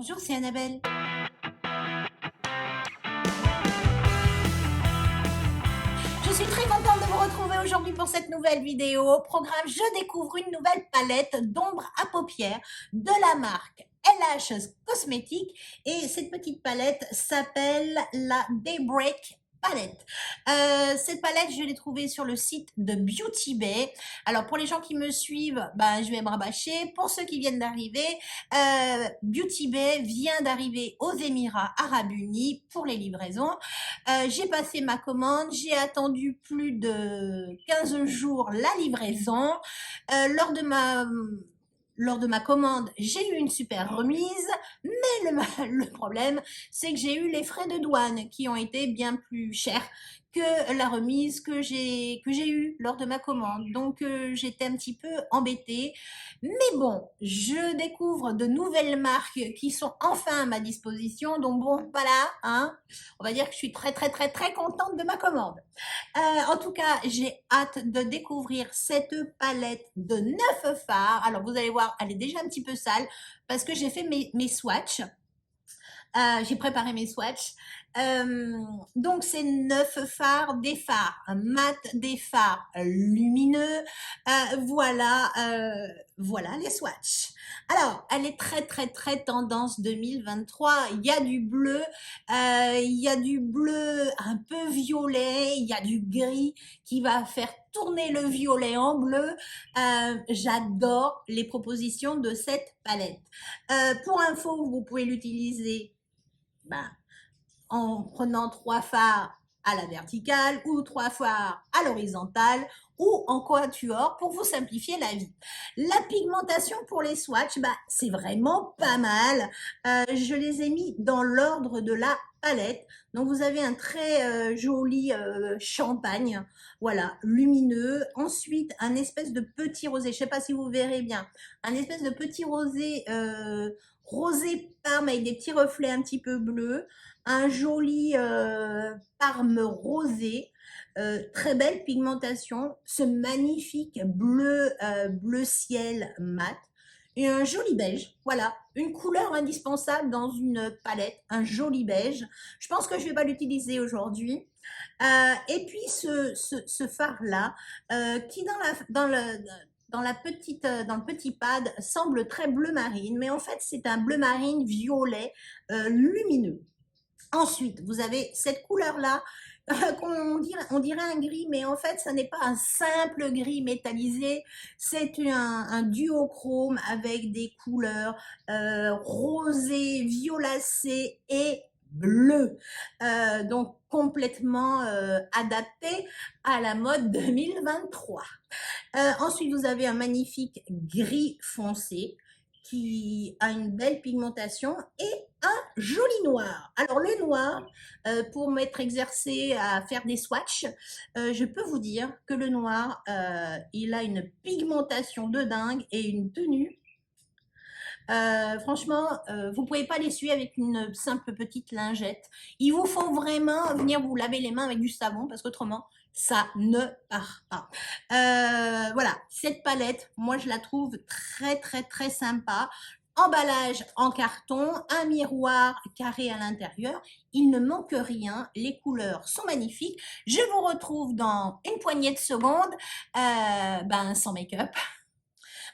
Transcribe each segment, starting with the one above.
Bonjour, c'est Annabelle. Je suis très contente de vous retrouver aujourd'hui pour cette nouvelle vidéo. Au programme, je découvre une nouvelle palette d'ombre à paupières de la marque LH Cosmetics et cette petite palette s'appelle la Daybreak palette. Cette palette, je l'ai trouvée sur le site de Beauty Bay. Alors, pour les gens qui me suivent, je vais me rabâcher. Pour ceux qui viennent d'arriver, Beauty Bay vient d'arriver aux Émirats Arabes Unis pour les livraisons. J'ai passé ma commande, j'ai attendu plus de 15 jours la livraison. Lors de ma commande, j'ai eu une super remise, mais le problème, c'est que j'ai eu les frais de douane qui ont été bien plus chers que la remise que j'ai eue lors de ma commande. Donc, j'étais un petit peu embêtée. Mais bon, je découvre de nouvelles marques qui sont enfin à ma disposition. Donc bon, voilà, hein. On va dire que je suis très, très, très, très contente de ma commande. En tout cas, j'ai hâte de découvrir cette palette de 9 fards. Alors, vous allez voir, elle est déjà un petit peu sale parce que j'ai fait mes swatchs. J'ai préparé mes swatchs. Donc, c'est 9 fards, des fards mat, des fards lumineux. Voilà les swatchs. Alors, elle est très, très, très tendance 2023. Il y a du bleu, il y a du bleu un peu violet, il y a du gris qui va faire tourner le violet en bleu. J'adore les propositions de cette palette. Pour info, vous pouvez l'utiliser en prenant 3 fards à la verticale ou 3 fards à l'horizontale ou en quatuor pour vous simplifier la vie. La pigmentation pour les swatchs, c'est vraiment pas mal. Je les ai mis dans l'ordre de la palette. Donc, vous avez un très joli champagne, voilà, lumineux. Ensuite, un espèce de petit rosé, je sais pas si vous verrez bien, un espèce de petit rosé, rosé parme avec des petits reflets un petit peu bleus, un joli parme rosé, très belle pigmentation, ce magnifique bleu ciel mat et un joli beige. Voilà, une couleur indispensable dans une palette, un joli beige. Je pense que je vais pas l'utiliser aujourd'hui. Et puis ce phare-là, qui dans le petit pad semble très bleu marine, mais en fait c'est un bleu marine violet lumineux. Ensuite, vous avez cette couleur-là, on dirait un gris, mais en fait, ça n'est pas un simple gris métallisé, c'est un duochrome avec des couleurs rosé, violacé et bleu. Donc, complètement adapté à la mode 2023. Ensuite, vous avez un magnifique gris foncé qui a une belle pigmentation et un joli noir. Alors le noir, pour m'être exercé à faire des swatchs, je peux vous dire que le noir, il a une pigmentation de dingue et une tenue. Franchement, vous pouvez pas l'essuyer avec une simple petite lingette. Il vous faut vraiment venir vous laver les mains avec du savon parce qu'autrement, ça ne part pas. Voilà, cette palette, moi je la trouve très très très sympa. Emballage en carton, un miroir carré à l'intérieur, il ne manque rien, les couleurs sont magnifiques. Je vous retrouve dans une poignée de secondes, sans make-up.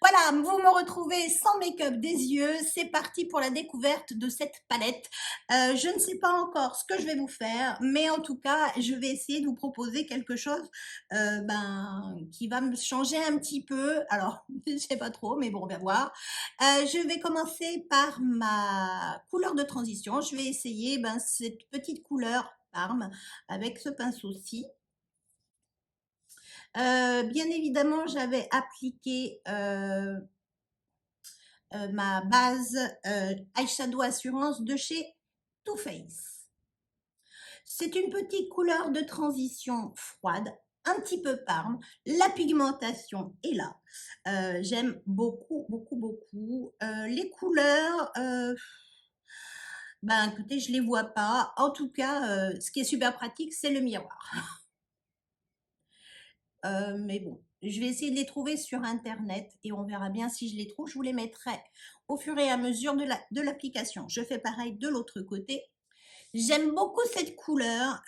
Voilà, vous me retrouvez sans make-up des yeux. C'est parti pour la découverte de cette palette. Je ne sais pas encore ce que je vais vous faire, mais en tout cas, je vais essayer de vous proposer quelque chose qui va me changer un petit peu. Alors, je ne sais pas trop, mais bon, on va voir. Je vais commencer par ma couleur de transition. Je vais essayer cette petite couleur Parme avec ce pinceau-ci. Bien évidemment, j'avais appliqué ma base eyeshadow assurance de chez Too Faced. C'est une petite couleur de transition froide, un petit peu parme. La pigmentation est là. J'aime beaucoup, beaucoup, beaucoup. Les couleurs, écoutez, je les vois pas. En tout cas, ce qui est super pratique, c'est le miroir. Mais bon, Je vais essayer de les trouver sur internet et on verra bien si je les trouve. Je vous les mettrai au fur et à mesure de l'application. Je fais pareil de l'autre côté. J'aime beaucoup cette couleur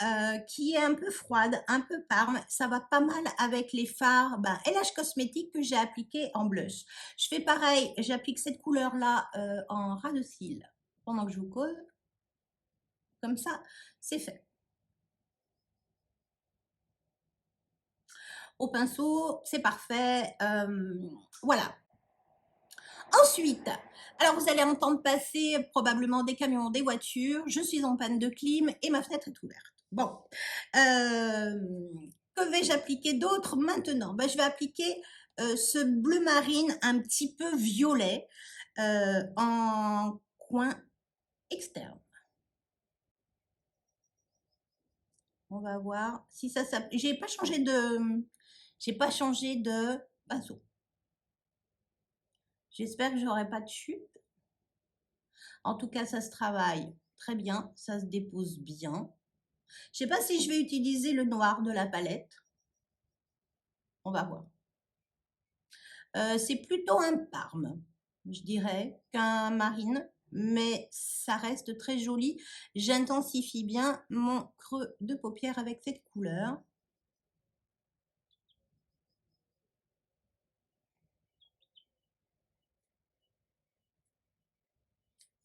qui est un peu froide, un peu parme. Ça va pas mal avec les fards LH Cosmétique que j'ai appliqué en blush. Je fais pareil, j'applique cette couleur-là en ras de cils pendant que je vous cause. Comme ça, c'est fait. Au pinceau, c'est parfait. Voilà. Ensuite, alors vous allez entendre passer probablement des camions, des voitures. Je suis en panne de clim et ma fenêtre est ouverte. Bon, que vais-je appliquer d'autre maintenant? Je vais appliquer ce bleu marine un petit peu violet en coin externe. On va voir si ça s'applique. J'ai pas changé de pinceau. J'espère que j'aurai pas de chute. En tout cas, ça se travaille très bien, ça se dépose bien. Je sais pas si je vais utiliser le noir de la palette. On va voir. C'est plutôt un parme, je dirais, qu'un marine, mais ça reste très joli. J'intensifie bien mon creux de paupière avec cette couleur.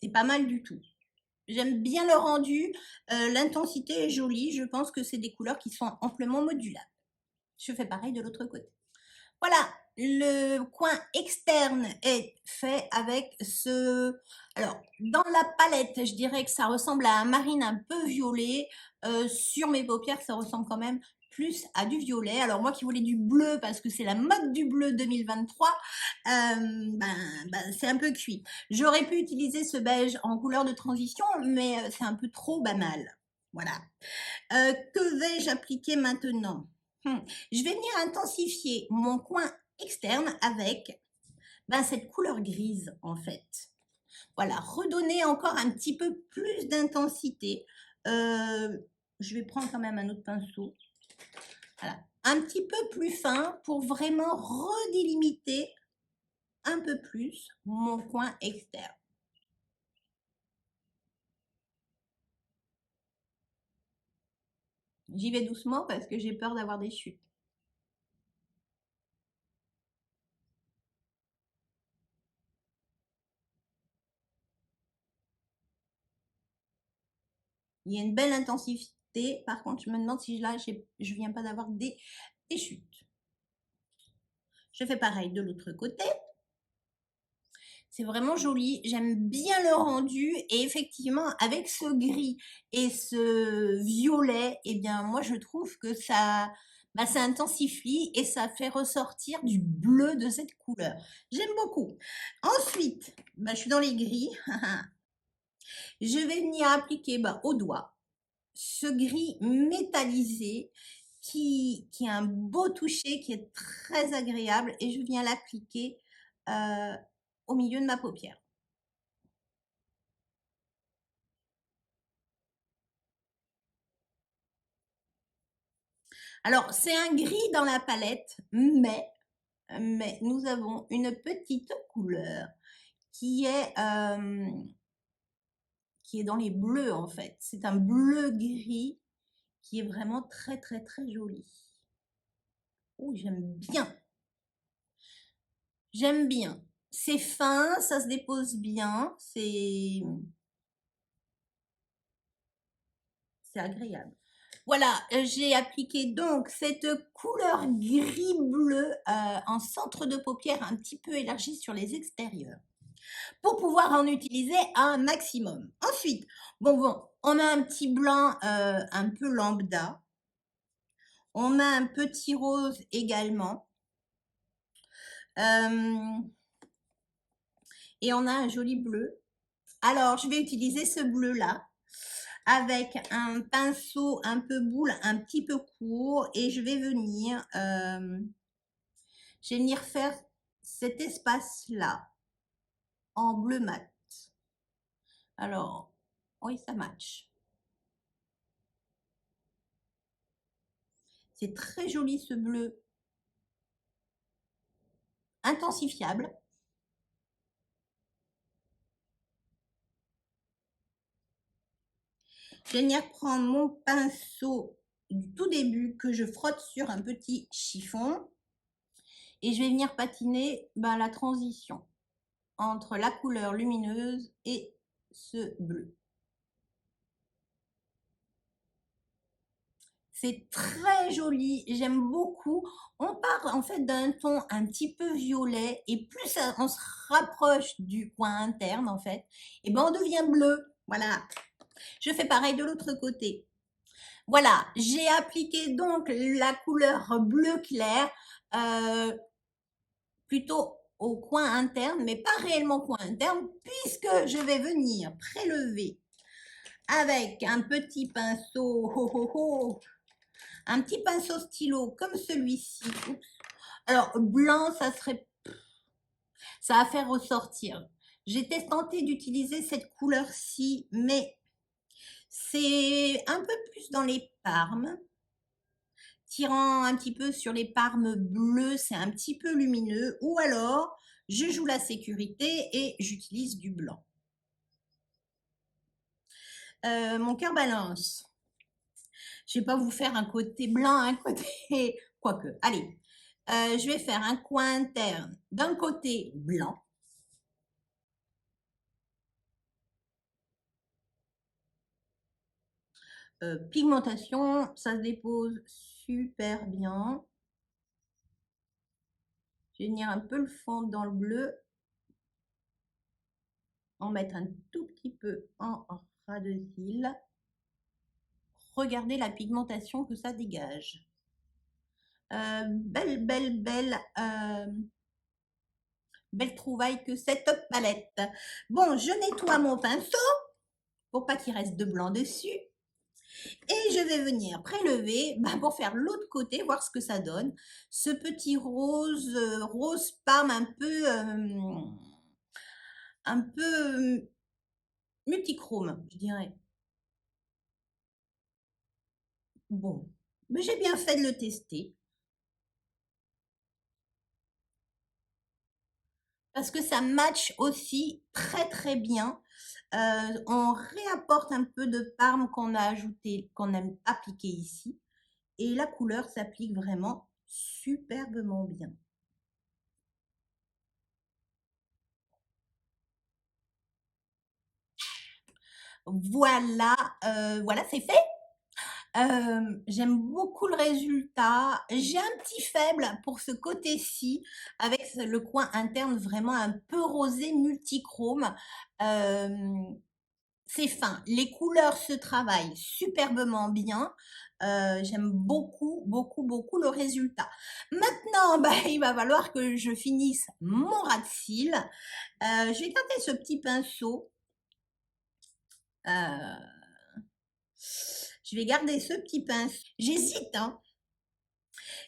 C'est pas mal du tout. J'aime bien le rendu, l'intensité est jolie. Je pense que c'est des couleurs qui sont amplement modulables. Je fais pareil de l'autre côté. Voilà, le coin externe est fait avec ce... Alors, dans la palette, je dirais que ça ressemble à un marine un peu violet. Sur mes paupières, ça ressemble quand même plus à du violet. Alors, moi qui voulais du bleu, parce que c'est la mode du bleu 2023, c'est un peu cuit. J'aurais pu utiliser ce beige en couleur de transition, mais c'est un peu trop banal. Voilà. Que vais-je appliquer maintenant? Je vais venir intensifier mon coin externe avec cette couleur grise en fait. Voilà, redonner encore un petit peu plus d'intensité. Je vais prendre quand même un autre pinceau. Voilà, un petit peu plus fin pour vraiment redélimiter un peu plus mon coin externe. J'y vais doucement parce que j'ai peur d'avoir des chutes. Il y a une belle intensité. Par contre, je me demande si là, je viens pas d'avoir des chutes. Je fais pareil de l'autre côté. C'est vraiment joli. J'aime bien le rendu. Et effectivement, avec ce gris et ce violet, eh bien, moi, je trouve que ça intensifie et ça fait ressortir du bleu de cette couleur. J'aime beaucoup. Ensuite, je suis dans les gris. Je vais venir appliquer au doigt ce gris métallisé qui a un beau toucher, qui est très agréable et je viens l'appliquer au milieu de ma paupière. Alors, c'est un gris dans la palette, mais nous avons une petite couleur qui est dans les bleus en fait. C'est un bleu gris qui est vraiment très très très joli. Oh, j'aime bien. J'aime bien. C'est fin, ça se dépose bien, c'est agréable. Voilà, j'ai appliqué donc cette couleur gris-bleu en centre de paupière un petit peu élargi sur les extérieurs pour pouvoir en utiliser un maximum. Ensuite, bon, on a un petit blanc un peu lambda. On a un petit rose également. Et on a un joli bleu. Alors, je vais utiliser ce bleu-là avec un pinceau un peu boule, un petit peu court. Et je vais venir faire cet espace-là en bleu mat. Alors, oui, ça match. C'est très joli ce bleu intensifiable. Je vais venir prendre mon pinceau du tout début que je frotte sur un petit chiffon et je vais venir patiner la transition entre la couleur lumineuse et ce bleu. C'est très joli, j'aime beaucoup. On part en fait d'un ton un petit peu violet et plus on se rapproche du coin interne en fait, et on devient bleu. Voilà. Je fais pareil de l'autre côté. Voilà, j'ai appliqué donc la couleur bleu clair plutôt au coin interne, mais pas réellement coin interne, puisque je vais venir prélever avec un petit pinceau, un petit pinceau stylo comme celui-ci. Alors, blanc, ça va faire ressortir. J'étais tentée d'utiliser cette couleur-ci, mais c'est un peu plus dans les parmes. Tirant un petit peu sur les parmes bleues, c'est un petit peu lumineux. Ou alors, je joue la sécurité et j'utilise du blanc. Mon cœur balance. Je ne vais pas vous faire un côté blanc, un côté... Quoique, allez. Je vais faire un coin interne d'un côté blanc. Pigmentation, ça se dépose super bien. Je vais venir un peu le fondre dans le bleu. En mettre un tout petit peu en ras de cils. Regardez la pigmentation que ça dégage. Belle trouvaille que cette palette. Bon, je nettoie mon pinceau pour pas qu'il reste de blanc dessus. Et je vais venir prélever pour faire l'autre côté, voir ce que ça donne. Ce petit rose, rose parme un peu multichrome, je dirais. Bon, mais j'ai bien fait de le tester. Parce que ça match aussi très bien. On réapporte un peu de parme qu'on a ajouté, qu'on a appliqué ici. Et la couleur s'applique vraiment superbement bien. Voilà, voilà, c'est fait. J'aime beaucoup le résultat. J'ai un petit faible pour ce côté-ci, avec le coin interne vraiment un peu rosé multichrome. C'est fin. Les couleurs se travaillent superbement bien. J'aime beaucoup le résultat. Maintenant, il va falloir que je finisse mon ras de cils. Je vais garder ce petit pinceau. Je vais garder ce petit pinceau. J'hésite, hein.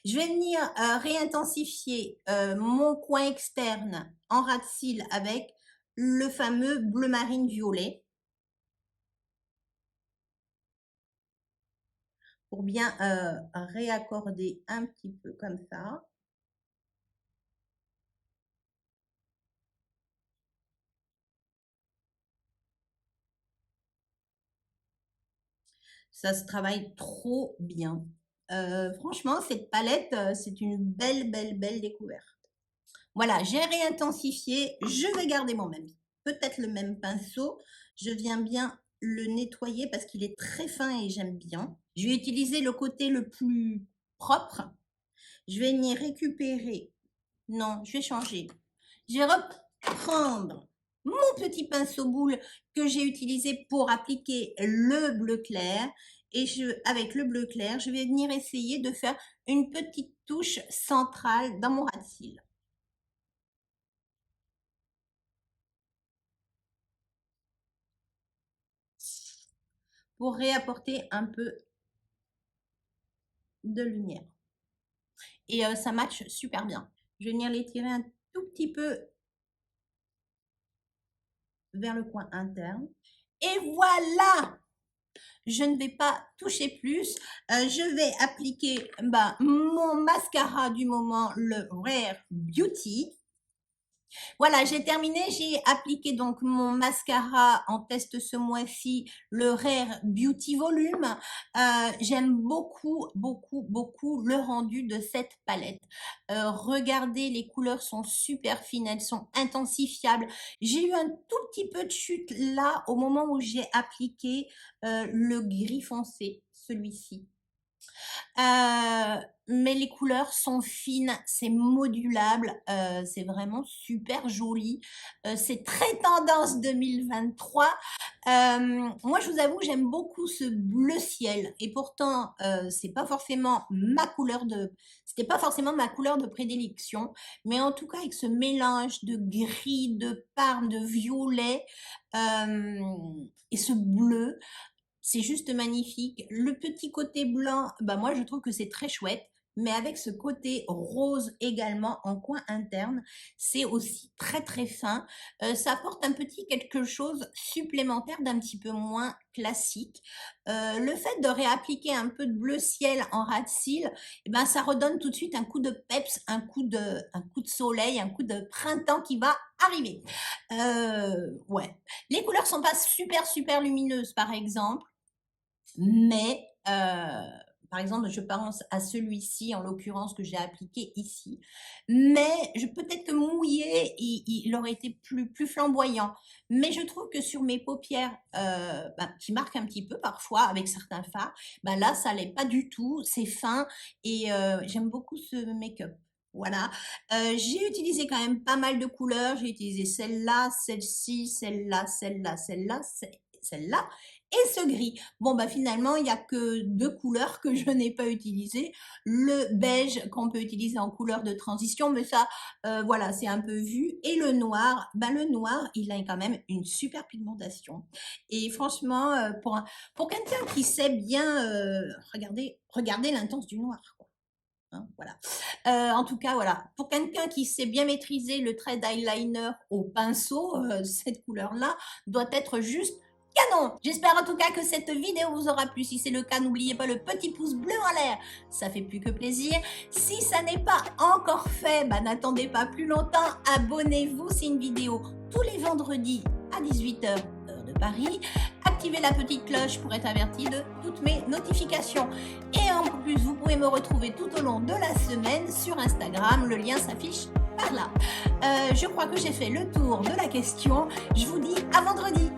Je vais venir réintensifier mon coin externe en ras de cils avec le fameux bleu marine violet. Pour bien réaccorder un petit peu comme ça. Ça se travaille trop bien. Franchement, cette palette, c'est une belle découverte. Voilà, j'ai réintensifié. Je vais garder peut-être le même pinceau. Je viens bien le nettoyer parce qu'il est très fin et j'aime bien. Je vais utiliser le côté le plus propre. Je vais venir récupérer. Non, je vais changer. Je vais reprendre mon petit pinceau boule que j'ai utilisé pour appliquer le bleu clair. Et avec le bleu clair, je vais venir essayer de faire une petite touche centrale dans mon ras de cils. Pour réapporter un peu de lumière. Et ça match super bien. Je vais venir l'étirer un tout petit peu vers le coin interne. Et voilà! Je ne vais pas toucher plus. Je vais appliquer mon mascara du moment, le Rare Beauty. Voilà, j'ai terminé. J'ai appliqué donc mon mascara en test ce mois-ci, le Rare Beauty Volume. J'aime beaucoup, beaucoup, beaucoup le rendu de cette palette. Regardez, les couleurs sont super fines, elles sont intensifiables. J'ai eu un tout petit peu de chute là au moment où j'ai appliqué le gris foncé, celui-ci. Mais les couleurs sont fines, c'est modulable, c'est vraiment super joli. C'est très tendance 2023. Moi, je vous avoue, j'aime beaucoup ce bleu ciel et pourtant, c'est pas forcément ma couleur de c'était pas forcément ma couleur de prédilection, mais en tout cas avec ce mélange de gris, de parme, de violet, et ce bleu, c'est juste magnifique. Le petit côté blanc, bah moi je trouve que c'est très chouette, mais avec ce côté rose également en coin interne, c'est aussi très très fin. Ça apporte un petit quelque chose supplémentaire d'un petit peu moins classique. Le fait de réappliquer un peu de bleu ciel en ras de cils, eh ben, ça redonne tout de suite un coup de peps, un coup de soleil, un coup de printemps qui va arriver. Ouais. Les couleurs sont pas super super lumineuses par exemple, mais par exemple, je pense à celui-ci, en l'occurrence, que j'ai appliqué ici, mais peut-être que mouillé, il aurait été plus flamboyant. Mais je trouve que sur mes paupières, qui marquent un petit peu parfois avec certains fards, là, ça l'est pas du tout, c'est fin et j'aime beaucoup ce make-up. Voilà. J'ai utilisé quand même pas mal de couleurs. J'ai utilisé celle-là, celle-ci, celle-là, celle-là, celle-là, celle-là et ce gris. Bon, finalement, il n'y a que 2 couleurs que je n'ai pas utilisées. Le beige qu'on peut utiliser en couleur de transition, mais ça, voilà, c'est un peu vu. Et le noir, le noir, il a quand même une super pigmentation. Et franchement, pour quelqu'un qui sait bien, regardez l'intense du noir, quoi. Hein, voilà. En tout cas, voilà, pour quelqu'un qui sait bien maîtriser le trait d'eyeliner au pinceau, cette couleur-là doit être juste canon. J'espère en tout cas que cette vidéo vous aura plu. Si c'est le cas, n'oubliez pas le petit pouce bleu en l'air, ça fait plus que plaisir. Si ça n'est pas encore fait, n'attendez pas plus longtemps, abonnez-vous, c'est une vidéo tous les vendredis à 18h heure de Paris. Activez la petite cloche pour être averti de toutes mes notifications. Et en plus, vous pouvez me retrouver tout au long de la semaine sur Instagram, le lien s'affiche par là. Je crois que j'ai fait le tour de la question. Je vous dis à vendredi.